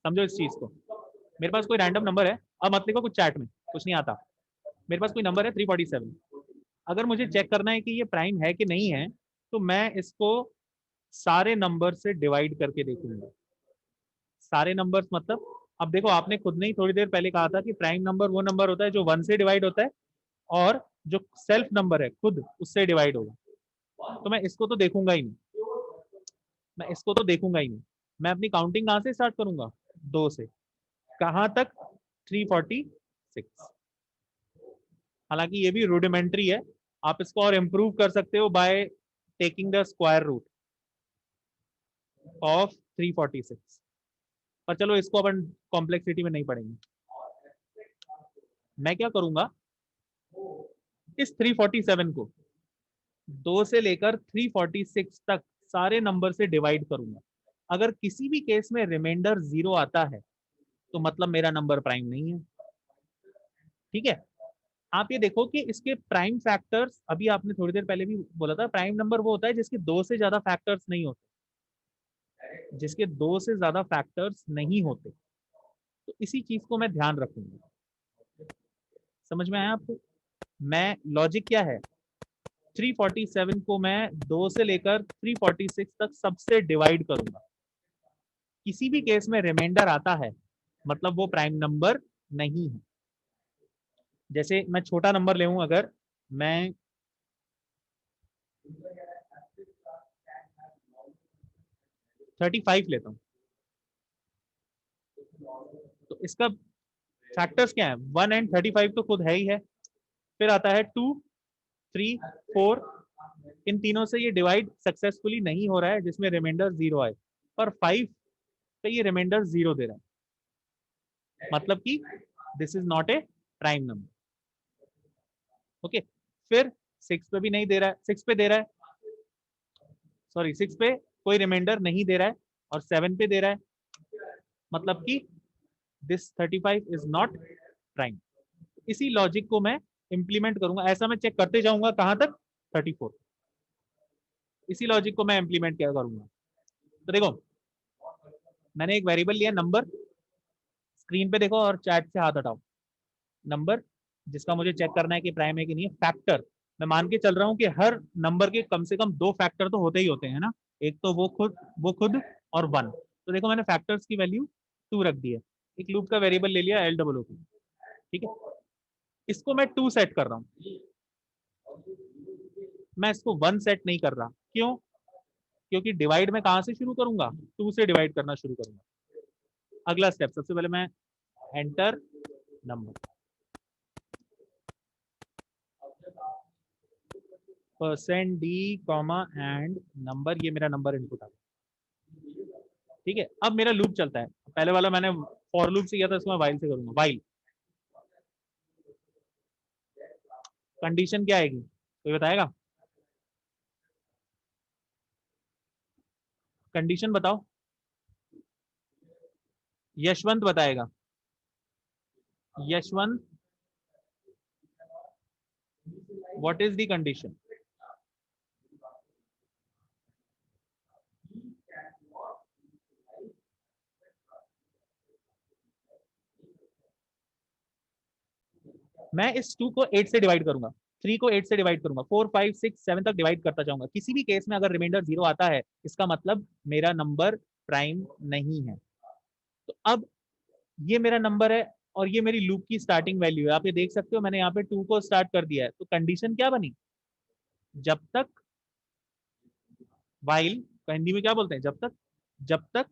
समझो इस चीज को। मेरे पास कोई रैंडम नंबर है, अब मत लिखो कुछ चैट में, कुछ नहीं आता। मेरे पास कोई नंबर है 347। अगर मुझे चेक करना है कि ये प्राइम है कि नहीं है, तो मैं इसको सारे नंबर से डिवाइड करके देखूंगा। सारे नंबर्स मतलब, अब देखो आपने खुद ने ही थोड़ी देर पहले कहा था कि प्राइम नंबर वो नंबर होता है जो 1 से डिवाइड होता है, और जो सेल्फ नंबर है खुद उससे डिवाइड होगा। तो मैं इसको तो देखूंगा ही नहीं, मैं इसको तो देखूंगा ही नहीं। मैं अपनी काउंटिंग कहां से स्टार्ट करूंगा? 2 से। कहां तक? 346। हालांकि ये भी रूडिमेंट्री है, आप इसको और इम्प्रूव कर सकते हो by taking the square root of 346। पर चलो इसको अपन कॉम्प्लेक्सिटी में नहीं पढ़ेंगे। मैं क्या करूंगा, इस 347 को 2 से लेकर 346 तक सारे नंबर से डिवाइड करूंगा। अगर किसी भी केस में रिमाइंडर 0 आता है, तो मतलब मेरा नंबर प्राइम नहीं है। ठीक है। आप ये देखो कि इसके प्राइम फैक्टर्स, अभी आपने थोड़ी देर पहले भी बोला था, प्राइम नंबर वो होता है जिसके 2 से ज्यादा फैक्टर्स नहीं होते, जिसके 2 से ज्यादा फैक्टर्स नहीं होते। तो इसी चीज को मैं ध्यान रखूंगा। समझ में आया आपको? मैं लॉजिक क्या है, 347 को मैं 2 से लेकर 346 तक सबसे डिवाइड करूंगा। किसी भी केस में रिमाइंडर आता है, मतलब वो प्राइम नंबर नहीं है। जैसे मैं छोटा नंबर ले अगर मैं 35 लेता हूँ, तो इसका फैक्टर्स क्या है? 1 एंड 35 तो खुद है ही है। फिर आता है 2, 3, 4। इन तीनों से ये डिवाइड सक्सेसफुली नहीं हो रहा है जिसमें रिमाइंडर 0 आए। पर 5 पे ये रिमाइंडर 0 दे रहा है, मतलब कि this is not a prime number. Okay. फिर 6 पे भी नहीं दे रहा है, 6 पे दे रहा है, सॉरी 6 पे कोई रिमाइंडर नहीं दे रहा है, और 7 पे दे रहा है, मतलब कि दिस 35 इज नॉट प्राइम। इसी लॉजिक को मैं इंप्लीमेंट करूंगा, ऐसा मैं चेक करते जाऊंगा कहां तक? 34। इसी लॉजिक को मैं इंप्लीमेंट क्या करूंगा, तो देखो मैंने एक वेरिएबल लिया नंबर। स्क्रीन पे देखो और चैट से हाथ हटाओ। नंबर जिसका मुझे चेक करना है कि प्राइम है कि नहीं है। फैक्टर, मैं मान के चल रहा हूं कि हर नंबर के कम से कम 2 फैक्टर तो होते ही होते हैं ना। एक तो वो खुद और 1। तो देखो मैंने फैक्टर्स की वैल्यू 2 रख दी है। एक लूप का वेरिएबल ले लिया LWP। ठीक है। इसको मैं 2 सेट कर रहा हूँ, मैं इसको 1 सेट नहीं कर रहा। क्यों? क्योंकि डिवाइड में कहां से शुरू करूंगा? 2 से डिवाइड करना शुरू करूंगा। अगला स्टेप, सबसे पहले मैं enter number, %d, and number, ये मेरा नंबर इनपुट आ गया। ठीक है। अब मेरा लूप चलता है, पहले वाला मैंने फॉर लूप से किया था, इसको मैं वाइल से करूंगा। वाइल कंडीशन क्या आएगी, कोई बताएगा? कंडीशन बताओ, यशवंत बताएगा। Yashwant, what is the condition? मैं इस 2 को 8 से डिवाइड करूंगा, 3 को 8 से डिवाइड करूंगा, 4, 5, 6, 7 तक डिवाइड करता जाऊंगा। किसी भी केस में अगर रिमाइंडर 0 आता है, इसका मतलब मेरा नंबर प्राइम नहीं है। तो अब ये मेरा नंबर है, और ये मेरी लूप की स्टार्टिंग वैल्यू है। आप ये देख सकते हो मैंने यहाँ पे 2 को स्टार्ट कर दिया है। तो कंडीशन क्या बनी? जब तक, वाइल हिंदी में क्या बोलते हैं, जब तक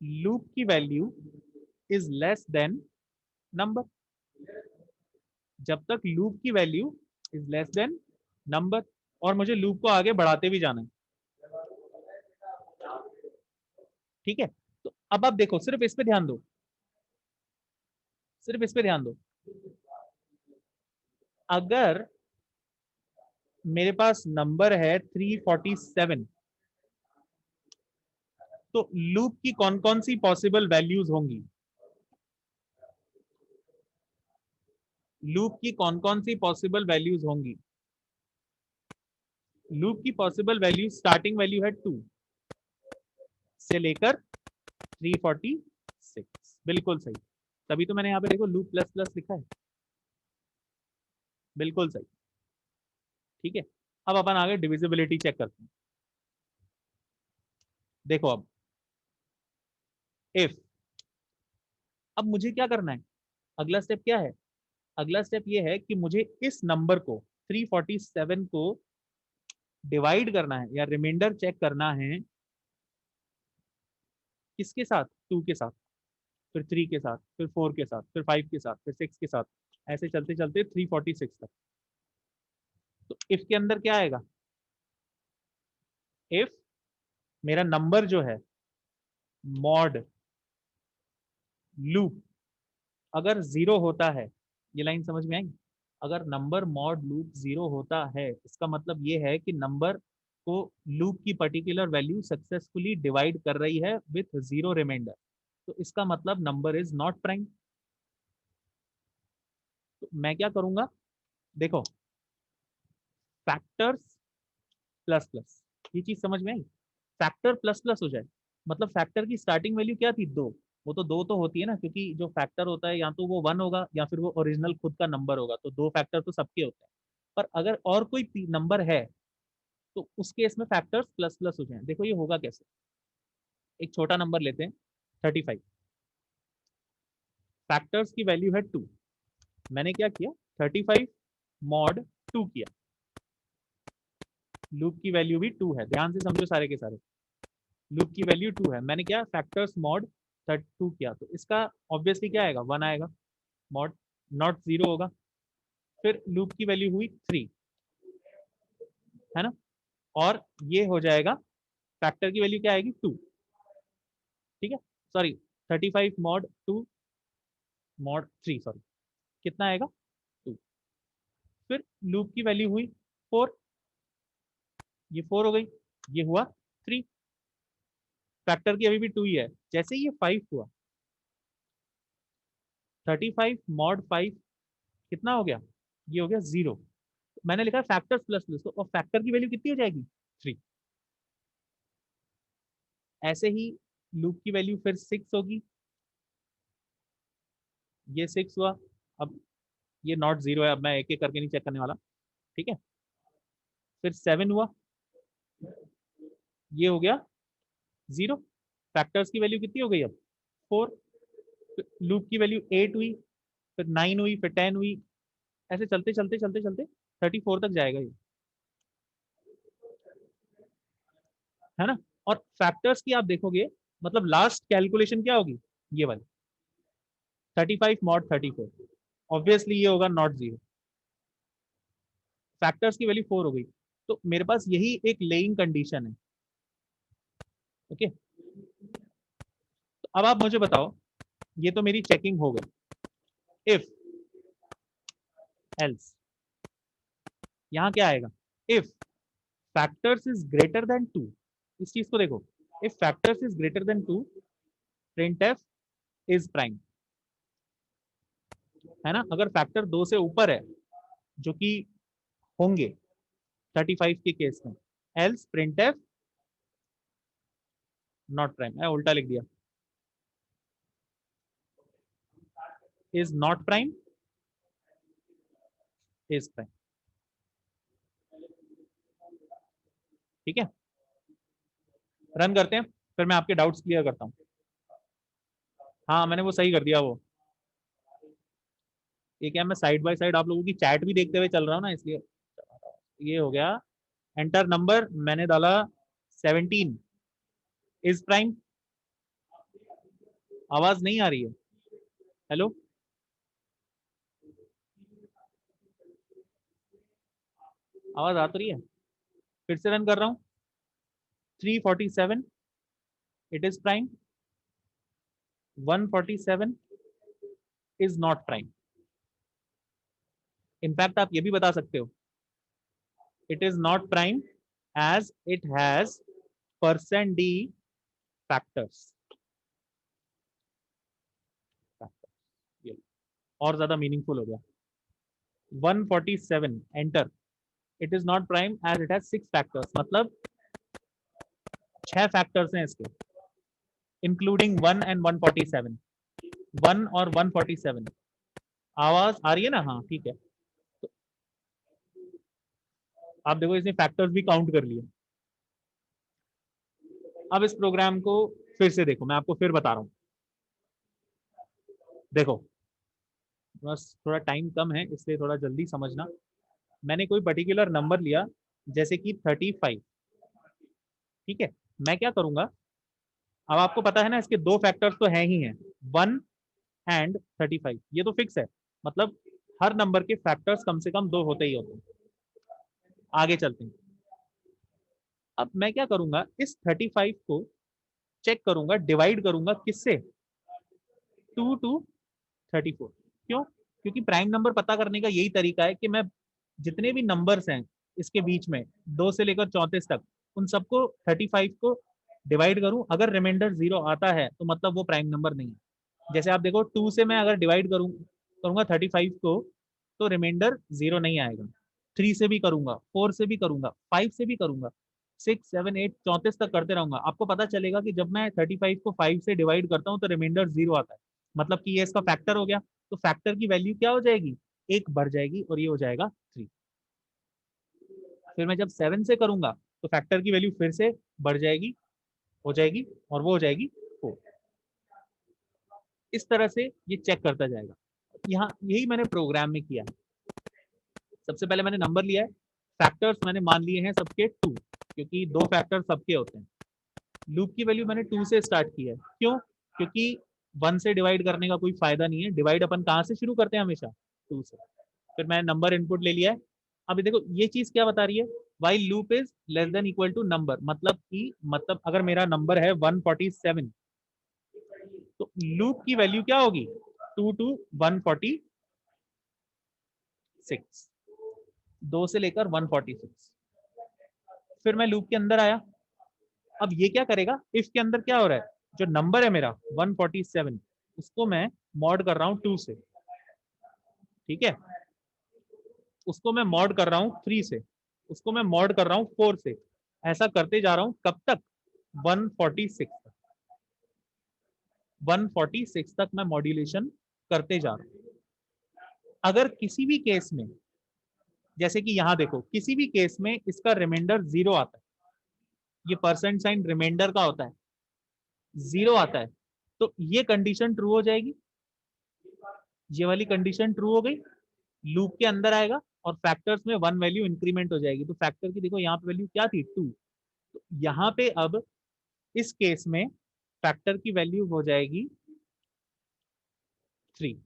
लूप की value is less then number. जब तक लूप की value is less then number, और मुझे लूप को आगे बढ़ाते भी जाना है। ठीक है। तो अब आप देखो, सिर्फ इस पे ध्यान दो, सिर्फ इस पे ध्यान दो। अगर मेरे पास नंबर है 347, तो लूप की कौन कौन सी पॉसिबल वैल्यूज होंगी? लूप की कौन कौन सी पॉसिबल वैल्यूज होंगी? लूप की पॉसिबल वैल्यू, स्टार्टिंग वैल्यू है 2 से लेकर 346, बिल्कुल सही। तभी तो मैंने यहाँ पे देखो लूप प्लस प्लस लिखा है, बिल्कुल सही। ठीक है, अब अपन आगे डिविजिबिलिटी चेक करते हैं। देखो अब इफ, अब मुझे क्या करना है, अगला स्टेप क्या है, अगला स्टेप ये है कि मुझे इस नंबर को 347 को डिवाइड करना है या रिमाइंडर चेक करना है किसके साथ, 2 के साथ, फिर 3 के साथ, फिर 4 के साथ, फिर 5 के साथ, फिर 6 के साथ, ऐसे चलते चलते 346 तक। तो इफ के अंदर क्या आएगा, इफ मेरा नंबर जो है मॉड लूप अगर 0 होता है, ये लाइन समझ में आई, अगर नंबर मॉड लूप 0 होता है इसका मतलब ये है कि नंबर को लूप की पर्टिकुलर वैल्यू सक्सेसफुली डिवाइड कर रही है विथ 0 रिमाइंडर, तो इसका मतलब नंबर इज नॉट प्राइम। तो मैं क्या करूंगा, देखो फैक्टर्स प्लस प्लस, ये चीज समझ में आई, फैक्टर प्लस प्लस हो जाए मतलब फैक्टर की स्टार्टिंग वैल्यू क्या थी, 2, वो तो 2 तो होती है ना, क्योंकि जो फैक्टर होता है या तो वो 1 होगा या फिर वो ओरिजिनल खुद का नंबर होगा, तो 2 फैक्टर तो सबके होते हैं। पर अगर और कोई नंबर है तो उस केस में फैक्टर्स प्लस प्लस हो जाए। देखो ये होगा कैसे, एक छोटा नंबर लेते हैं 35, फैक्टर्स की वैल्यू है 2, मैंने क्या किया 35 मॉड 2 किया, लूप की वैल्यू भी 2 है, ध्यान से समझो सारे के सारे, लूप की वैल्यू 2 है, मैंने क्या फैक्टर्स मॉड 2 किया, तो इसका ऑब्वियसली क्या आएगा 1 आएगा, मॉड नॉट 0 होगा, फिर लूप की वैल्यू हुई 3, है ना, और ये हो जाएगा फैक्टर की वैल्यू क्या आएगी 2, ठीक है, सॉरी 35 मॉड 2 मॉड 3, सॉरी कितना आएगा 2, फिर लूप की वैल्यू हुई 4, ये 4 हो गई, ये हुआ 3, फैक्टर की अभी भी 2 ही है, जैसे ही ये 5 हुआ 35 मॉड 5 कितना हो गया, ये हो गया 0, मैंने लिखा फैक्टर्स प्लस प्लस, तो फैक्टर की वैल्यू कितनी हो जाएगी 3, ऐसे ही लूप की वैल्यू फिर 6 होगी, ये 6 हुआ, अब ये नॉट 0 है, अब मैं एक एक करके नहीं चेक करने वाला, ठीक है, फिर 7 हुआ, ये हो गया 0, फैक्टर्स की वैल्यू कितनी हो गई अब 4, लूप की वैल्यू 8 हुई, फिर 9 हुई, फिर 10 हुई, ऐसे चलते चलते चलते चलते 34 तक जाएगा ये, है ना, और फैक्टर्स की आप देखोगे मतलब लास्ट कैलकुलेशन क्या होगी, ये वाली 35 मॉड 34, ऑब्वियसली ये होगा नॉट 0, फैक्टर्स की वैल्यू 4 हो गई, तो मेरे पास यही एक लेइंग कंडीशन है, ओके। तो अब आप मुझे बताओ, ये तो मेरी चेकिंग हो गई, इफ एल्स, यहाँ क्या आएगा, if factors is greater than 2, इस चीज को देखो, if factors is greater than 2 print F is prime, है ना, अगर फैक्टर 2 से ऊपर है जो कि होंगे 35 के केस में, else print F not prime, मैं उल्टा लिख दिया, is not prime is prime, ठीक है, रन करते हैं फिर मैं आपके डाउट्स क्लियर करता हूँ। हाँ मैंने वो सही कर दिया, वो ये क्या, मैं साइड बाय साइड आप लोगों की चैट भी देखते हुए चल रहा हूँ ना, इसलिए ये हो गया, एंटर नंबर मैंने डाला 17 इज प्राइम, आवाज नहीं आ रही है, हेलो, आवाज आ तो रही है, फिर से रन कर रहा हूँ, 347 it is prime, 147 is not prime, in fact आप ये भी बता सकते हो it is not prime as it has percent D factors, और ज्यादा मीनिंगफुल हो गया, 147 enter, it is not prime as it has 6 factors, मतलब 6 फैक्टर्स हैं इसके, इंक्लूडिंग 1 एंड 147, 1 और 147। आवाज आ रही है ना? हाँ ठीक है। तो आप देखो इसने फैक्टर्स भी काउंट कर लिए। अब इस प्रोग्राम को फिर से देखो, मैं आपको फिर बता रहा हूँ। देखो बस थोड़ा टाइम कम है इसलिए थोड़ा जल्दी समझना। मैंने कोई पर्टिकुलर नंबर लिया जैसे कि 35, ठीक है। मैं क्या करूंगा, अब आपको पता है ना इसके दो फैक्टर्स तो हैं ही हैं, 1 एंड 35, ये तो फिक्स है। मतलब हर नंबर के फैक्टर्स कम से कम दो होते ही होते हैं। आगे चलते हैं। अब मैं क्या करूंगा, इस 35 को चेक करूंगा, डिवाइड करूंगा किससे, 2 टू 34। क्यों? क्योंकि प्राइम नंबर पता करने का यही तरीका है कि मैं जितने भी नंबर्स हैं इसके बीच में 2 से लेकर 34 तक, उन सबको 35 को डिवाइड करूं। अगर रिमाइंडर 0 आता है तो मतलब वो प्राइम नंबर नहीं है। जैसे आप देखो 2 से मैं अगर डिवाइड करूंगा 35 को, तो रिमाइंडर 0 नहीं आएगा। 3 से भी करूंगा, 4 से भी करूंगा, 5 से भी करूंगा, 6 7 8 34 तक करते रहूंगा। आपको पता चलेगा कि जब मैं 35 को 5 से डिवाइड करता हूँ तो रिमाइंडर 0 आता है, मतलब कि ये इसका फैक्टर हो गया। तो फैक्टर की वैल्यू क्या हो जाएगी, एक बढ़ जाएगी और ये हो जाएगा 3। फिर मैं जब 7 से करूंगा तो फैक्टर की वैल्यू फिर से बढ़ जाएगी, हो जाएगी, और वो हो जाएगी 4। इस तरह से ये चेक करता जाएगा। यहाँ यही मैंने प्रोग्राम में किया है। सबसे पहले मैंने नंबर लिया है, फैक्टर्स मैंने मान लिए हैं सबके 2, क्योंकि दो फैक्टर सबके होते हैं। लूप की वैल्यू मैंने 2 से स्टार्ट की है। क्यों? क्योंकि 1 से डिवाइड करने का कोई फायदा नहीं है। डिवाइड अपन कहाँ से शुरू करते हैं, हमेशा 2 से। फिर मैंने नंबर इनपुट ले लिया है। अभी देखो ये चीज क्या बता रही है, while loop is less than equal to number, मतलब अगर मेरा नंबर है 147, तो लूप की वैल्यू क्या होगी, 2 टू 146, 2 से लेकर 146। फिर मैं लूप के अंदर आया। अब ये क्या करेगा, इफ के अंदर क्या हो रहा है, जो नंबर है मेरा 147, उसको मैं मॉड कर रहा हूँ 2 से, ठीक है। उसको मैं मॉड कर रहा हूँ 3 से, उसको मैं मॉड कर रहा हूँ 4 से। ऐसा करते जा रहा हूँ कब तक, 146 तक। 146 तक मैं मॉड्यूलेशन करते जा रहा हूँ। अगर किसी भी केस में, जैसे कि यहां देखो, किसी भी केस में इसका रिमाइंडर 0 आता है, ये परसेंट साइन रिमाइंडर का होता है, 0 आता है, तो ये कंडीशन ट्रू हो जाएगी। ये वाली कंडीशन ट्रू हो गई, लूप के अंदर आएगा और फैक्टर्स में 1 वैल्यू इंक्रीमेंट हो जाएगी। तो फैक्टर की देखो यहाँ पे वैल्यू क्या थी, 2। तो यहाँ पे अब इस केस में फैक्टर की वैल्यू हो जाएगी 3।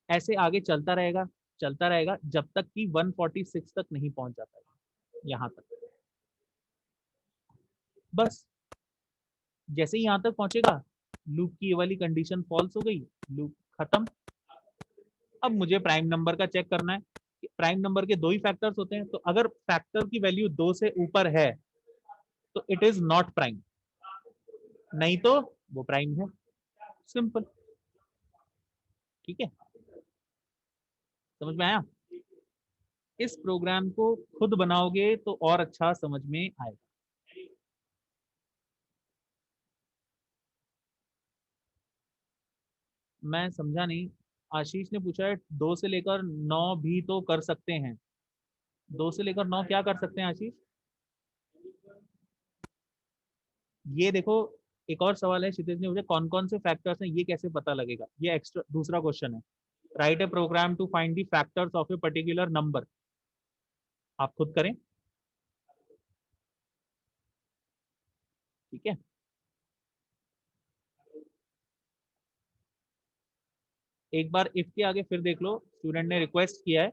ऐसे आगे चलता रहेगा जब तक कि 146 तक नहीं पहुंच जाता है, यहाँ तक। बस जैसे ही यहाँ तक पहुंचेगा, लूप की ये वाली कंडीशन फॉल्स हो गई, लूप खत्म। अब मुझे प्राइम नंबर का चेक करना है। प्राइम नंबर के दो ही फैक्टर्स होते हैं, तो अगर फैक्टर की वैल्यू 2 से ऊपर है तो इट इज नॉट प्राइम, नहीं तो वो प्राइम है। सिंपल, ठीक है। समझ में आया? इस प्रोग्राम को खुद बनाओगे तो और अच्छा समझ में आएगा। मैं समझा नहीं। आशीष ने पूछा है 2 से लेकर 9 भी तो कर सकते हैं। 2 से लेकर 9 क्या कर सकते हैं आशीष? ये देखो, एक और सवाल है क्षितिज ने पूछा, कौन कौन से फैक्टर्स हैं, ये कैसे पता लगेगा? ये एक्स्ट्रा दूसरा क्वेश्चन है। Write a program to find the factors of a particular number. आप खुद करें, ठीक है। एक बार इफ के आगे फिर देख लो, स्टूडेंट ने रिक्वेस्ट किया है,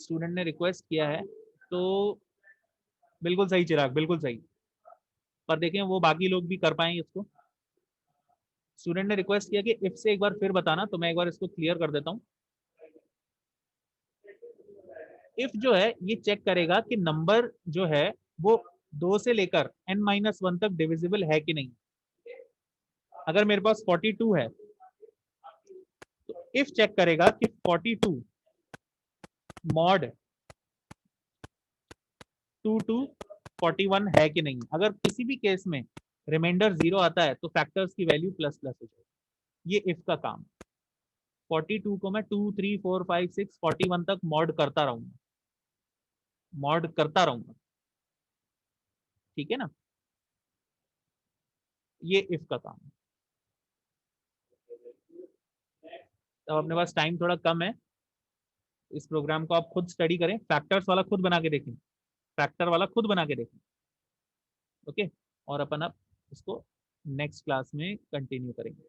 स्टूडेंट ने रिक्वेस्ट किया है, तो बिल्कुल सही चिराग, बिल्कुल सही। पर देखें वो बाकी लोग भी कर पाएंगे इसको। स्टूडेंट ने रिक्वेस्ट किया कि इफ से एक बार फिर बताना, तो मैं एक बार इसको क्लियर कर देता हूँ। इफ जो है ये चेक करेगा कि नंबर जो है वो 2 से लेकर n-1 तक डिविजिबल है कि नहीं। अगर मेरे पास 42 है तो इफ चेक करेगा कि 42 मॉड 2 टू 41 है कि नहीं। अगर किसी भी केस में रिमाइंडर 0 आता है तो फैक्टर्स की वैल्यू प्लस प्लस हो जाएगी। ये इफ का काम। 42 को मैं 2 3 4 5 6 41 तक मॉड करता रहूंगा, मॉड करता रहूंगा, ठीक है ना। ये इफ का काम है। तो अपने पास टाइम थोड़ा कम है, इस प्रोग्राम को आप खुद स्टडी करें, फैक्टर्स वाला खुद बना के देखें, फैक्टर वाला खुद बना के देखें। ओके, और अपन अब इसको नेक्स्ट क्लास में कंटिन्यू करेंगे।